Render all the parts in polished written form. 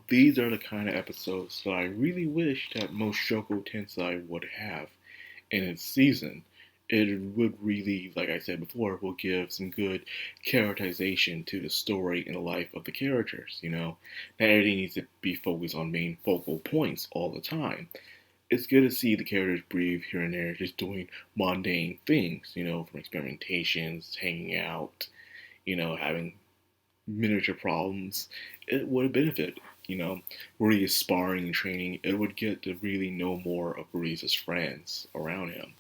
these are the kind of episodes that I really wish that most Shoko Tensei would have in its season. It would really, like I said before, will give some good characterization to the story and the life of the characters, Not everything needs to be focused on main focal points all the time. It's good to see the characters breathe here and there, just doing mundane things, from experimentations, hanging out, having miniature problems. It would benefit, Ruri's sparring and training. It would get to really know more of Ruri's friends around him.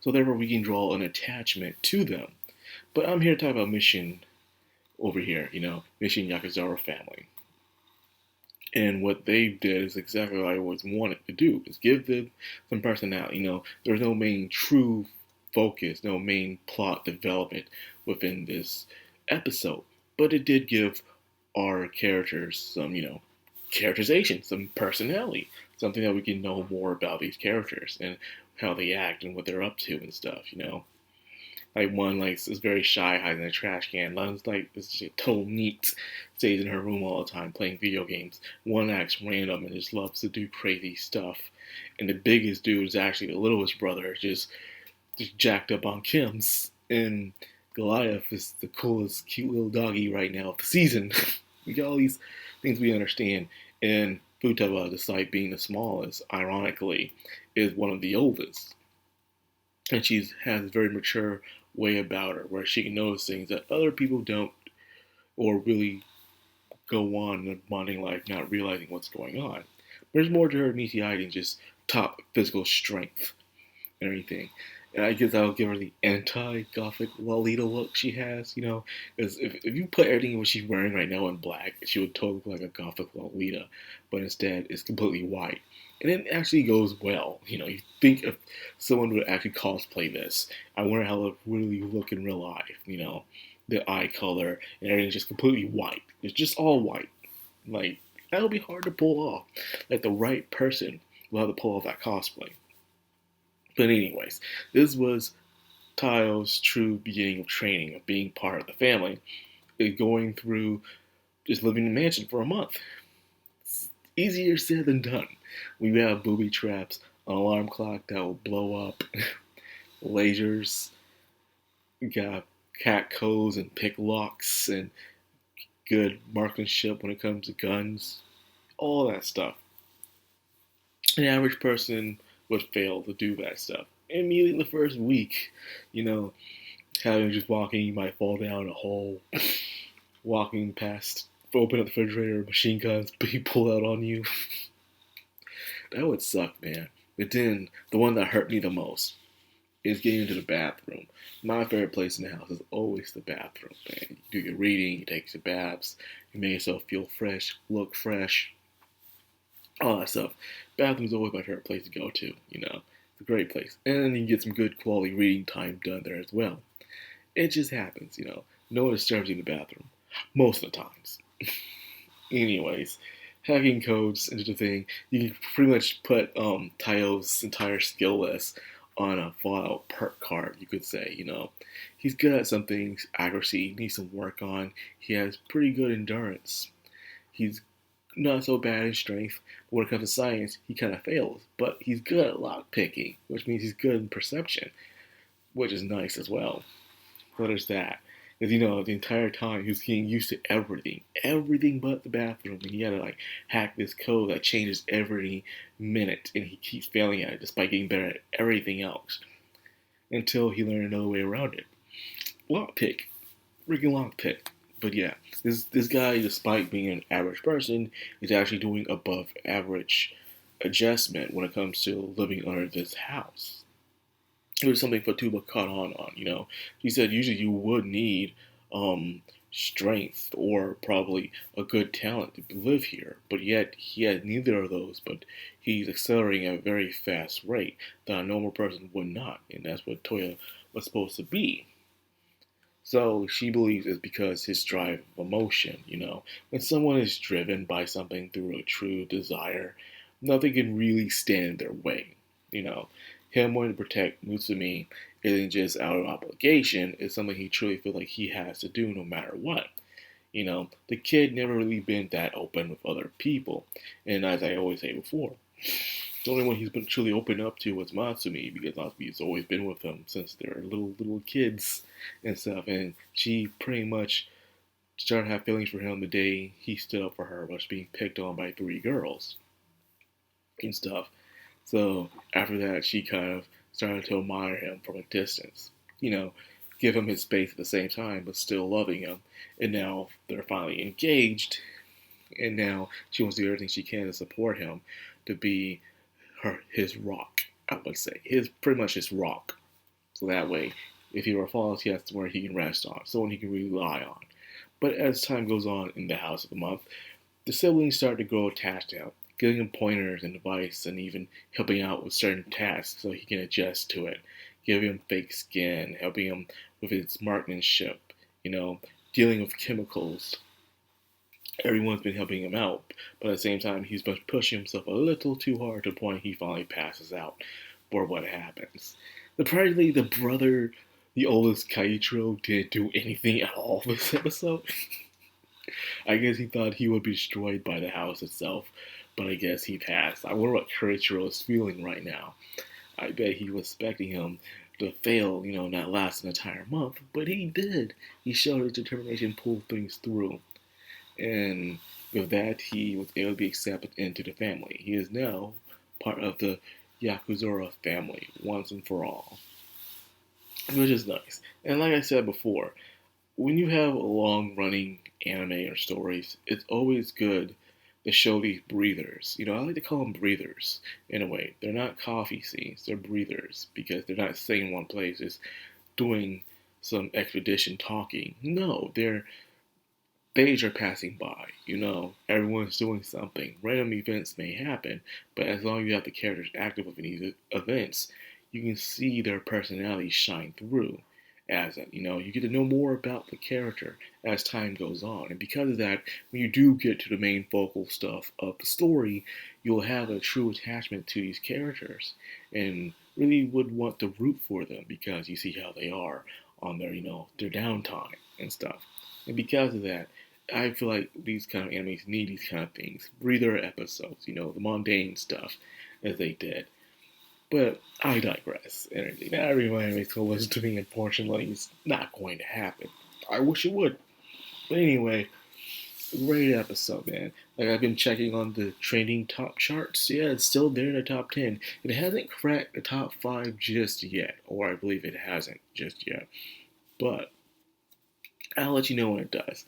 So therefore we can draw an attachment to them. But I'm here to talk about Mission over here, Mission Yakuza family. And what they did is exactly what I always wanted to do, is give them some personality. There's no main true focus, no main plot development within this episode. But it did give our characters some, characterization, some personality, something that we can know more about these characters and how they act and what they're up to and stuff. Like one is very shy, hides in a trash can. One's is just a total neat, stays in her room all the time playing video games. One acts random and just loves to do crazy stuff. And the biggest dude is actually the littlest brother, just jacked up on Kim's. And Goliath is the coolest, cute little doggy right now of the season. We got all these things we understand. And Futaba, despite being the smallest, ironically, is one of the oldest. And she has a very mature way about her where she can notice things that other people don't, or really go on in their bonding life not realizing what's going on. There's more to her MTI than just top physical strength and everything. And I guess I'll give her the anti-gothic Lolita look she has, because if you put everything what she's wearing right now in black, she would totally look like a gothic Lolita, but instead it's completely white. And it actually goes well. You think if someone would actually cosplay this, I wonder how it would really look in real life. The eye color and everything's just completely white. It's just all white. That'll be hard to pull off. The right person will have to pull off that cosplay. But anyways, this was Tayo's true beginning of training, of being part of the family, going through just living in a mansion for a month. It's easier said than done. We have booby traps, an alarm clock that will blow up, lasers, we got cat codes and pick locks, and good marksmanship when it comes to guns, all that stuff. An average person would fail to do that stuff. Immediately in the first week, having just walking, you might fall down a hole, walking past, open up the refrigerator, machine guns being pulled out on you. That would suck, man. But then, the one that hurt me the most is getting into the bathroom. My favorite place in the house is always the bathroom, man. You do your reading, you take your baths, you make yourself feel fresh, look fresh, all that stuff. Bathroom's always my favorite place to go to, It's a great place. And you get some good quality reading time done there as well. It just happens, No one disturbs you in the bathroom. Most of the times. Anyways, hacking codes into the thing, you can pretty much put Tayo's entire skill list on a Fallout perk card, you could say, He's good at some things, accuracy, needs some work on. He has pretty good endurance. He's not so bad in strength, but when it comes to science, he kind of fails. But he's good at lock picking, which means he's good in perception, which is nice as well. So there's that. Because, the entire time he was getting used to everything but the bathroom. And he had to, hack this code that changes every minute. And he keeps failing at it despite getting better at everything else. Until he learned another way around it. Lockpick. Freaking lockpick. But yeah, this guy, despite being an average person, is actually doing above average adjustment when it comes to living under this house. It was something Fatuba caught on, He said usually you would need strength or probably a good talent to live here, but yet he had neither of those, but he's accelerating at a very fast rate that a normal person would not, and that's what Toya was supposed to be. So she believes it's because his drive of emotion, When someone is driven by something through a true desire, nothing can really stand in their way, Him wanting to protect Mutsumi isn't just out of obligation, it's something he truly feels like he has to do no matter what. The kid never really been that open with other people. And as I always say before, the only one he's been truly open up to was Matsumi, because Matsumi's always been with him since they were little kids and stuff. And she pretty much started to have feelings for him the day he stood up for her, while being picked on by 3 girls and stuff. So after that, she kind of started to admire him from a distance. You know, give him his space at the same time, but still loving him. And now they're finally engaged, and now she wants to do everything she can to support him, to be his rock. I would say his pretty much his rock. So that way, if he ever falls, he has somewhere he can rest on, someone he can rely on. But as time goes on in the house of the month, the siblings start to grow attached to him, giving him pointers and advice, and even helping out with certain tasks so he can adjust to it, giving him fake skin, helping him with his marksmanship, dealing with chemicals. Everyone's been helping him out, but at the same time, he's been pushing himself a little too hard to the point he finally passes out for what happens. Surprisingly, the brother, the oldest Kaichiro, didn't do anything at all this episode. I guess he thought he would be destroyed by the house itself, but I guess he passed. I wonder what Kaichiro is feeling right now. I bet he was expecting him to fail, not last an entire month, but he did. He showed his determination, pulled things through. And with that, he was able to be accepted into the family. He is now part of the Yozakura family, once and for all. Which is nice. And like I said before, when you have long-running anime or stories, it's always good to show these breathers. I like to call them breathers, in a way. They're not coffee scenes, they're breathers, because they're not staying in one place, just doing some expedition talking. No, days are passing by, everyone's doing something. Random events may happen, but as long as you have the characters active within these events, you can see their personality shine through. You get to know more about the character as time goes on. And because of that, when you do get to the main focal stuff of the story, you'll have a true attachment to these characters and really would want to root for them because you see how they are on their downtime and stuff. And because of that, I feel like these kind of animes need these kind of things. Breather episodes, the mundane stuff, as they did. But I digress. Not every anime will listen to me, unfortunately. It's not going to happen. I wish it would. But anyway, great episode, man. Like, I've been checking on the trending top charts. Yeah, it's still there in the top 10. It hasn't cracked the top 5 just yet. Or I believe it hasn't just yet. But I'll let you know when it does.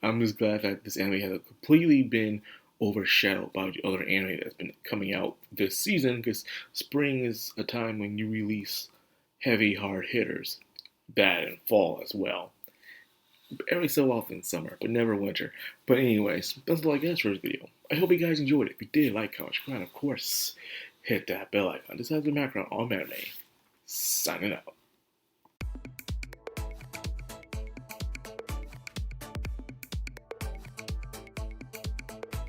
I'm just glad that this anime has completely been overshadowed by the other anime that's been coming out this season, because spring is a time when you release heavy, hard hitters. That and fall as well. Every so often summer, but never winter. But anyways, that's all I got for this video. I hope you guys enjoyed it. If you did, like, comment, subscribe, of course, hit that bell icon. This has been Madcrownxox on anime. Signing out.